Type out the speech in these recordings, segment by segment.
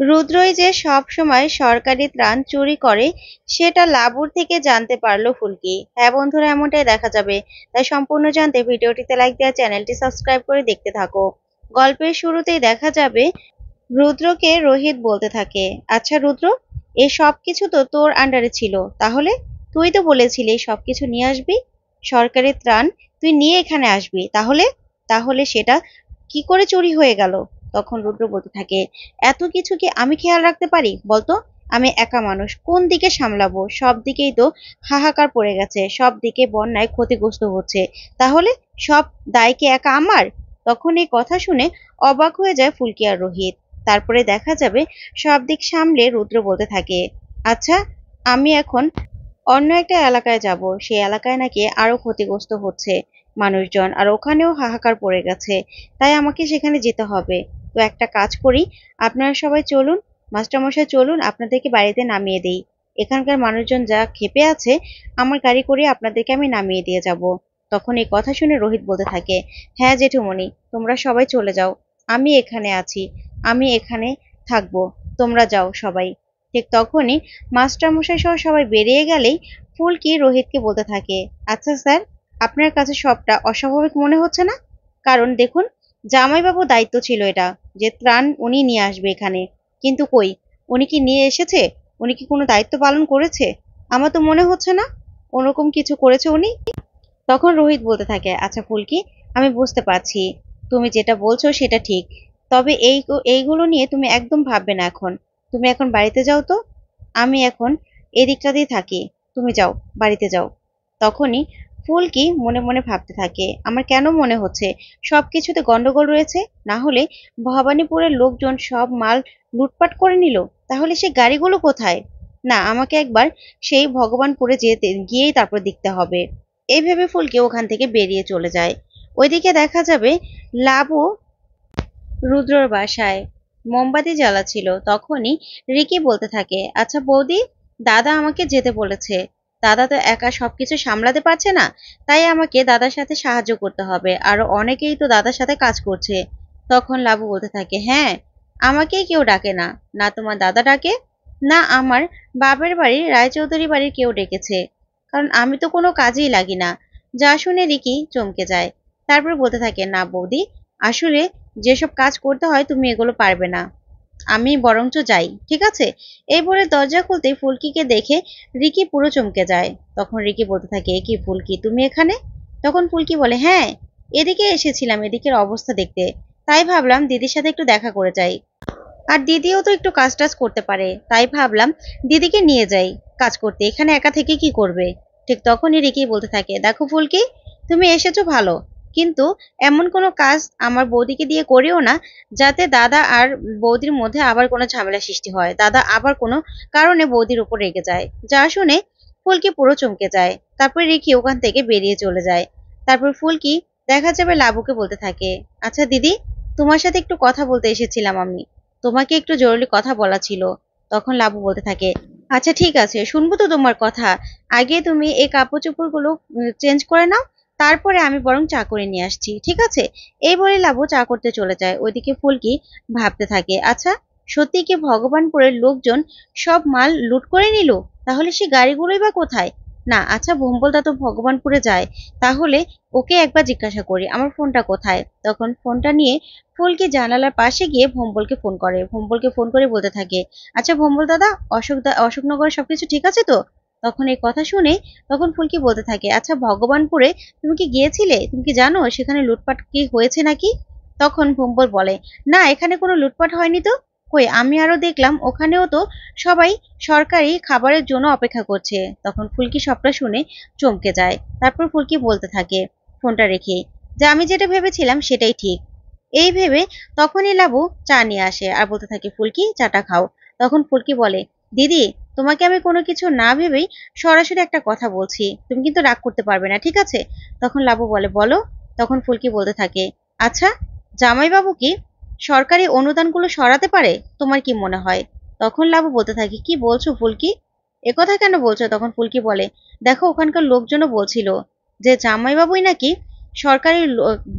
রুদ্রই যে সব সময় সরকারি ত্রাণ চুরি করে সেটা লাবুর থেকে জানতে পারলো ফুলকি। হ্যাঁ বন্ধুরা, এমনটাই দেখা যাবে। তাই সম্পূর্ণ জানতে ভিডিওটিতে লাইক দেওয়া, চ্যানেলটি সাবস্ক্রাইব করে দেখতে থাকো। গল্পের শুরুতেই দেখা যাবে রুদ্রকে রোহিত বলতে থাকে, আচ্ছা রুদ্র, এই সব কিছু তো তোর আন্ডারে ছিল, তাহলে তুই তো বলেছিলি এই সবকিছু নিয়ে আসবি, সরকারি ত্রাণ তুই নিয়ে এখানে আসবি, তাহলে তাহলে সেটা কি করে চুরি হয়ে গেল? তখন রুদ্র বলতে থাকে, এত কিছু কি আমি খেয়াল রাখতে পারি বলতো? আমি একা মানুষ, কোন দিকে সামলাবো? সব দিকেই তো হাহাকার পড়ে গেছে, সব দিকে বন্যায় ক্ষতিগ্রস্ত হচ্ছে, তাহলে সব দায় কি একা আমার? তখন এই কথা শুনে অবাক হয়ে যায় ফুলকি আর রোহিত। তারপরে দেখা যাবে সব দিক সামলে রুদ্র বলতে থাকে, আচ্ছা, আমি এখন অন্য একটা এলাকায় যাব, সেই এলাকায় নাকি আরো ক্ষতিগ্রস্ত হচ্ছে মানুষজন, আর ওখানেও হাহাকার পড়ে গেছে, তাই আমাকে সেখানে যেতে হবে। তো একটা কাজ করি, আপনারা সবাই চলুন, মাস্টারমশাই চলুন, আপনাদেরকে বাড়িতে নামিয়ে দেই। এখানকার মানুষজন যা ক্ষেপে আছে, আমার গাড়ি করে আপনাদেরকে আমি নামিয়ে দিয়ে যাব। তখন এই কথা শুনে রোহিত বলতে থাকে, হ্যাঁ জেঠুমনি, তোমরা সবাই চলে যাও, আমি এখানে আছি, আমি এখানে থাকবো, তোমরা যাও সবাই। ঠিক তখনই মাস্টারমশাই সহ সবাই বেরিয়ে গেলেই ফুলকি রোহিতকে বলতে থাকে, আচ্ছা স্যার, আপনার কাছে সবটা অস্বাভাবিক মনে হচ্ছে না? কারণ দেখুন, জামাইবাবুর দায়িত্ব ছিল এটা, যে ত্রাণ উনি নিয়ে আসবে এখানে, কিন্তু কই, উনি কি নিয়ে এসেছে? উনি কি কোনো দায়িত্ব পালন করেছে? আমার তো মনে হচ্ছে না ওরকম কিছু করেছে উনি। তখন রোহিত বলতে থাকে, আচ্ছা ফুলকি, আমি বুঝতে পারছি, তুমি যেটা বলছো সেটা ঠিক, তবে এইগুলো নিয়ে তুমি একদম ভাববে না এখন। তুমি এখন বাড়িতে যাও তো, আমি এখন এদিকটাতেই থাকি, তুমি যাও, বাড়িতে যাও। তখনই ফুলকি মনে মনে ভাবতে থাকে, আমার কেন মনে হচ্ছে সবকিছুতে গন্ডগোল রয়েছে, না হলে ভবানীপুরের লোকজন সব মাল লুটপাট করে নিল, তাহলে সেই গাড়িগুলো কোথায়? না, আমাকে একবার সেই ভগবানপুরে যেতে গিয়েই তারপর দেখতে হবে। এই ভেবে ফুলকি ওখান থেকে বেরিয়ে চলে যায়। ওইদিকে দেখা যাবে লাবু রুদ্রর বাসায় মোমবাতি জ্বালাচ্ছিল। তখনই রিকি বলতে থাকে, আচ্ছা বৌদি, দাদা আমাকে যেতে বলেছে, দাদা তো একা সবকিছু সামলাতে পারছে না, তাই আমাকে দাদার সাথে সাহায্য করতে হবে, আরো অনেকেই তো দাদার সাথে কাজ করছে। তখন লাবু বলতে থাকে, হ্যাঁ, আমাকেই কেউ ডাকে না, না তোমার দাদা ডাকে, না আমার বাপের বাড়ির রায়চৌধুরী বাড়ির কেউ ডেকেছে, কারণ আমি তো কোনো কাজেই লাগি না। যা শুনে রিকি চমকে যায়। তারপর বলতে থাকে, না বৌদি, আসলে যেসব কাজ করতে হয় তুমি এগুলো পারবে না, আমি বরঞ্চ যাই, ঠিক আছে? এই বলে দরজা খুলতেই ফুলকিকে দেখে রিকি পুরো চমকে যায়। তখন রিকি বলতে থাকে, এ কি ফুলকি, তুমি এখানে? তখন ফুলকি বলে, হ্যাঁ, এদিকে এসেছিলাম এদিকের অবস্থা দেখতে, তাই ভাবলাম দিদির সাথে একটু দেখা করে যাই, আর দিদিও তো একটু কাজ টাজ করতে পারে, তাই ভাবলাম দিদিকে নিয়ে যাই কাজ করতে, এখানে একা থেকে কি করবে? ঠিক তখনই রিকি বলতে থাকে, দেখো ফুলকি, তুমি এসেছো ভালো, কিন্তু এমন কোনো কাজ আমার বৌদিকে দিয়ে করিও না যাতে দাদা আর বৌদির মধ্যে আবার কোনো ঝামেলা সৃষ্টি হয়, দাদা আবার কোনো কারণে বৌদির উপর রেগে যায়। যা শুনে ফুলকি পুরো চমকে যায়। তারপর রিকি ওখান থেকে বেরিয়ে চলে যায়। তারপর ফুলকি দেখা যাবে লাবুকে বলতে থাকে, আচ্ছা দিদি, তোমার সাথে একটু কথা বলতে এসেছিলাম আমি, তোমাকে একটু জরুরি কথা বলা ছিল। তখন লাবু বলতে থাকে, আচ্ছা ঠিক আছে, শুনবো তো তোমার কথা, আগে তুমি এই কাপড় চোপড়গুলো চেঞ্জ করে নাও, তারপরে আমি বরং চা করে নিয়ে আসছি, ঠিক আছে? এই বলে লাবু চা করতে চলে যায়। ওইদিকে ফুলকি ভাবতে থাকে, আচ্ছা, সত্যি কি ভগবানপুরের লোকজন সব মাল লুট করে নিল? তাহলে সে গাড়িগুলোই বা কোথায়? না, আচ্ছা ভম্বলদা তো ভগবানপুরে যায়, তাহলে ওকে একবার জিজ্ঞাসা করি আমার ফোনটা কোথায়। তখন ফোনটা নিয়ে ফুলকি জানালার পাশে গিয়ে ভম্বলকে ফোন করে, ভম্বলকে ফোন করে বলতে থাকে, আচ্ছা ভম্বল দাদা, অশোকনগরে সবকিছু ঠিক আছে তো? তখন এই কথা শুনে তখন ফুলকি বলতে থাকে, আচ্ছা ভগবানপুরে তুমি কি গিয়েছিলে? তুমি কি জানো সেখানে লুটপাট কি হয়েছে নাকি? তখন ভম্বল বলে, না এখানে কোনো লুটপাট হয়নি তো, কই আমি আরো দেখলাম ওখানেও তো সবাই সরকারি খাবারের জন্য অপেক্ষা করছে। তখন ফুলকি সবটা শুনে চমকে যায়। তারপর ফুলকি বলতে থাকে ফোনটা রেখে, যে আমি যেটা ভেবেছিলাম সেটাই ঠিক। এই ভেবে তখনই লাবু চা নিয়ে আসে আর বলতে থাকে, ফুলকি চাটা খাও। তখন ফুলকি বলে, দিদি, তোমাকে আমি কোনো কিছু না ভেবেই সরাসরি একটা কথা বলছি, তুমি কিন্তু রাগ করতে পারবে না, ঠিক আছে? তখন লাবু বলে, বলো। তখন ফুলকি বলতে থাকে, আচ্ছা, জামাইবাবু কি সরকারি অনুদানগুলো সরাতে পারে, তোমার কি মনে হয়? তখন লাবু বলতে থাকে, কি বলছো ফুলকি, একথা কেন বলছো? তখন ফুলকি বলে, দেখো ওখানকার লোকজনও বলছিল যে জামাইবাবুই নাকি সরকারি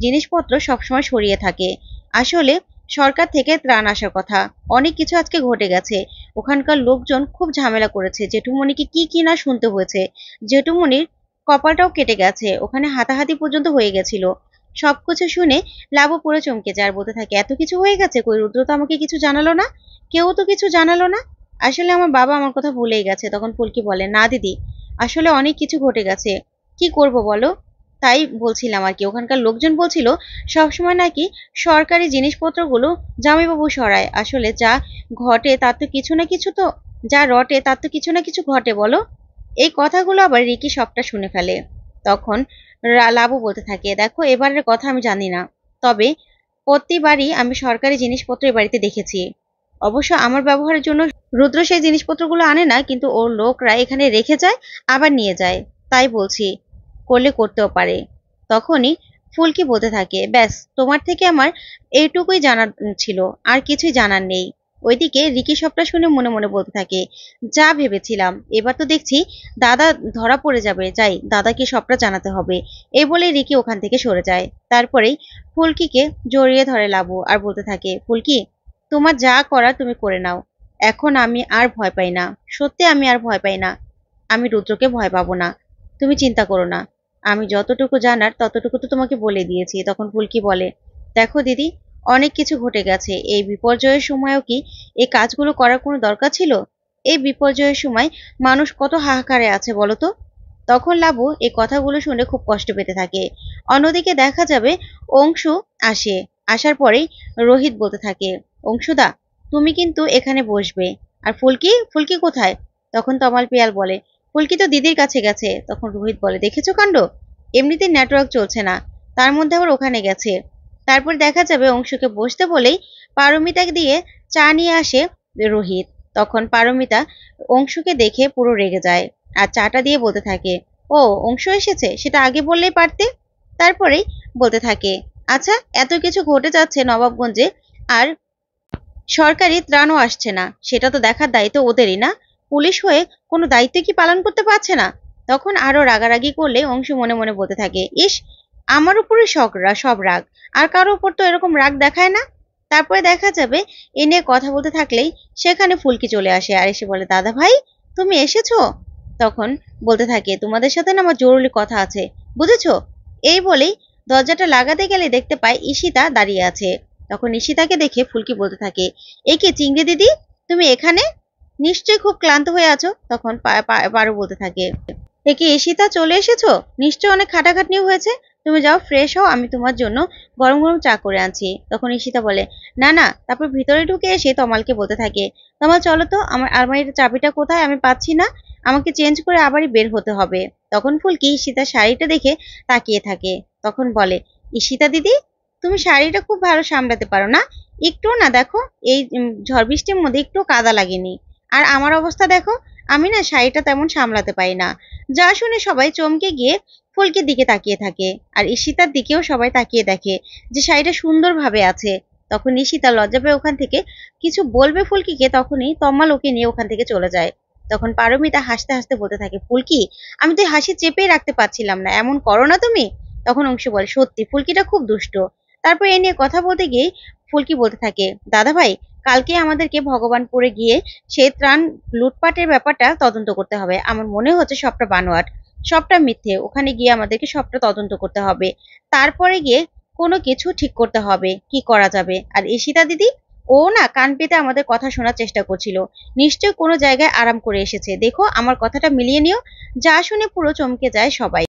জিনিসপত্র সবসময় সরিয়ে থাকে। আসলে সরকার থেকে ত্রাণ আসার কথা। অনেক কিছু আজকে ঘটে গেছে। ওখানকার লোকজন খুব ঝামেলা করেছে। জেঠুমনিকে কি কি না শুনতে হয়েছে। জেঠুমনির কপালটাও কেটে গেছে। ওখানে হাতাহাতি পর্যন্ত হয়ে গেছিল। সবকিছু শুনে লাবু পুরো চমকে যায় আর বলতে থাকে, এত কিছু হয়ে গেছে? কই রুদ্র তো আমাকে কিছু জানালো না, কেউ তো কিছু জানালো না। আসলে আমার বাবা আমার কথা ভুলেই গেছে। তখন ফুলকি বলে, না দিদি, আসলে অনেক কিছু ঘটে গেছে। কি করব বলো? তাই বলছিলাম আর কি। ওখানকার লোকজন বলছিল সবসময় নাকি সরকারি জিনিসপত্রগুলো জামাইবাবু সরায়। আসলে যা ঘটে তার তো কিছু না কিছু তো, যা রটে তার তো কিছু না কিছু ঘটে বলো। এই কথাগুলো আবার রিকি সবটা শুনে ফেলে। তখন লাবু বলতে থাকে, দেখো এবারের কথা আমি জানি না, তবে প্রতিবারই আমি সরকারি জিনিসপত্র এ বাড়িতে দেখেছি। অবশ্য আমার ব্যবহারের জন্য রুদ্র সেই জিনিসপত্রগুলো আনে না, কিন্তু ওর লোকরা এখানে রেখে যায় আবার নিয়ে যায়। তাই বলছি, করলে করতেও পারে। তখনই ফুলকি বলতে থাকে, ব্যাস তোমার থেকে আমার এইটুকুই জানার ছিল, আর কিছুই জানার নেই। ওইদিকে রিকি সবটা শুনে মনে মনে বলতে থাকে, যা ভেবেছিলাম, এবার তো দেখছি দাদা ধরা পড়ে যাবে, যাই দাদাকে সবটা জানাতে হবে। এই বলে রিকি ওখান থেকে সরে যায়। তারপরেই ফুলকিকে জড়িয়ে ধরে লাবু আর বলতে থাকে, ফুলকি, তোমার যা করার তুমি করে নাও। এখন আমি আর ভয় পাই না, সত্যি আমি আর ভয় পাই না। আমি রুদ্রকে ভয় পাবো না, তুমি চিন্তা করো না। আমি যতটুকু জানার ততটুকু তো তোমাকে বলে দিয়েছি। তখন ফুলকি বলে, দেখো দিদি, অনেক কিছু ঘটে গেছে। এই বিপর্যয়ের সময়ও কি এই কাজগুলো করার কোনো দরকার ছিল? এই বিপর্যয়ের সময় মানুষ কত হাহাকারে আছে বলো তো। তখন লাবু এই কথাগুলো শুনে খুব কষ্ট পেতে থাকে। অন্যদিকে দেখা যাবে অংশু আসে। আসার পরেই রোহিত বলতে থাকে, অংশুদা, তুমি কিন্তু এখানে বসবে। আর ফুলকি, ফুলকি কোথায়? তখন তমাল পিয়াল বলে, ফুলকি তো দিদির কাছে গেছে। তখন রোহিত বলে, দেখেছো কাণ্ড, এমনিতেই নেটওয়ার্ক চলছে না, তার মধ্যে আবার ওখানে গেছে। তারপর দেখা যাবে অংশুকে বসতে বলেই পারমিতা দিয়ে চা নিয়ে আসে রোহিত। তখন পারমিতা অংশুকে দেখে পুরো রেগে যায় আর চাটা দিয়ে বলতে থাকে, ও অংশ এসেছে, সেটা আগে বললেই পারতে। তারপরেই বলতে থাকে, আচ্ছা এত কিছু ঘটে যাচ্ছে নবাবগঞ্জে, আর সরকারি ত্রাণও আসছে না, সেটা তো দেখার দায়িত্ব ওদেরই না? পুলিশ হয়ে কোনো দায়িত্ব কি পালন করতে পারছে না? তখন আরো রাগারাগি করলে অংশু মনে মনে বলতে থাকে, ইস, আমার উপরে সব রাগ, আর কারো উপর তো এরকম রাগ দেখায় না। তারপরে দেখা যাবে এ নিয়ে কথা বলতে থাকলেই সেখানে ফুলকি চলে আসে আর এসে বলে, দাদা ভাই, তুমি এসেছো? তখন বলতে থাকে, তোমাদের সাথে না আমার জরুরি কথা আছে, বুঝেছো? এই বলেই দরজাটা লাগাতে গেলে দেখতে পায় ঈশিতা দাঁড়িয়ে আছে। তখন ঈশিতাকে দেখে ফুলকি বলতে থাকে, এ কি চিংড়ি দিদি, তুমি এখানে? নিশ্চয়ই খুব ক্লান্ত হয়ে আছো। তখন পারু বলতে থাকে, এ কি ঈশিতা, চলে এসেছো? নিশ্চয়ই অনেক খাটাখাটনি হয়েছে। তুমি যাও ফ্রেশ হও, আমি তোমার জন্য গরম গরম চা করে আনছি। তখন ঈশিতা বলে, না না। তারপর ভিতরে ঢুকে এসে তমালকে বলতে থাকে, তমাল চলো তো, আমার আলমারির চাবিটা কোথায়, আমি পাচ্ছি না, আমাকে চেঞ্জ করে আবারই বের হতে হবে। তখন ফুলকি ঈশিতার শাড়িটা দেখে তাকিয়ে থাকে। তখন বলে, ঈশিতা দিদি, তুমি শাড়িটা খুব ভালো সামলাতে পারো না? একটু না, দেখো এই ঝড় বৃষ্টির মধ্যে একটু কাদা লাগেনি। আর আমার অবস্থা দেখো, আমি না শাড়িটা তেমন সামলাতে পারি না। যা শুনে সবাই চমকে গিয়ে ফুলকির দিকে তাকিয়ে থাকে। আর ঈশিতার দিকেও সবাই তাকিয়ে দেখে যে শাড়িটা সুন্দরভাবে আছে। তখন ঈশিতা লজ্জা পেয়ে ওখান থেকে কিছু বলবে ফুলকিকে, তখনই তম্মাল ওকে নিয়ে ওখান থেকে চলে যায়। তখন পারমিতা হাসতে হাসতে বলতে থাকে, ফুলকি, আমি তো হাসি চেপেই রাখতে পারছিলাম না, এমন করো না তুমি। তখন অংশু বলে, সত্যি ফুলকিটা খুব দুষ্ট। তারপর এ নিয়ে কথা বলতে গিয়ে ফুলকি বলতে থাকে, দাদা ভাই, কালকে আমাদেরকে ভগবানপুরে গিয়ে সেই ত্রাণ লুটপাটের ব্যাপারটা তদন্ত করতে হবে। আমার মনে হচ্ছে সবটা বানোয়াট, সবটা মিথ্যে। ওখানে গিয়ে আমাদেরকে সবটা তদন্ত করতে হবে, তারপরে গিয়ে কোনো কিছু ঠিক করতে হবে কি করা যাবে। আর ঈশিতা দিদি, ও না কান পেতে আমাদের কথা শোনার চেষ্টা করছিল, নিশ্চয় কোনো জায়গায় আরাম করে এসেছে। দেখো আমার কথাটা মিলিয়ে নিও। যা শুনে পুরো চমকে যায় সবাই।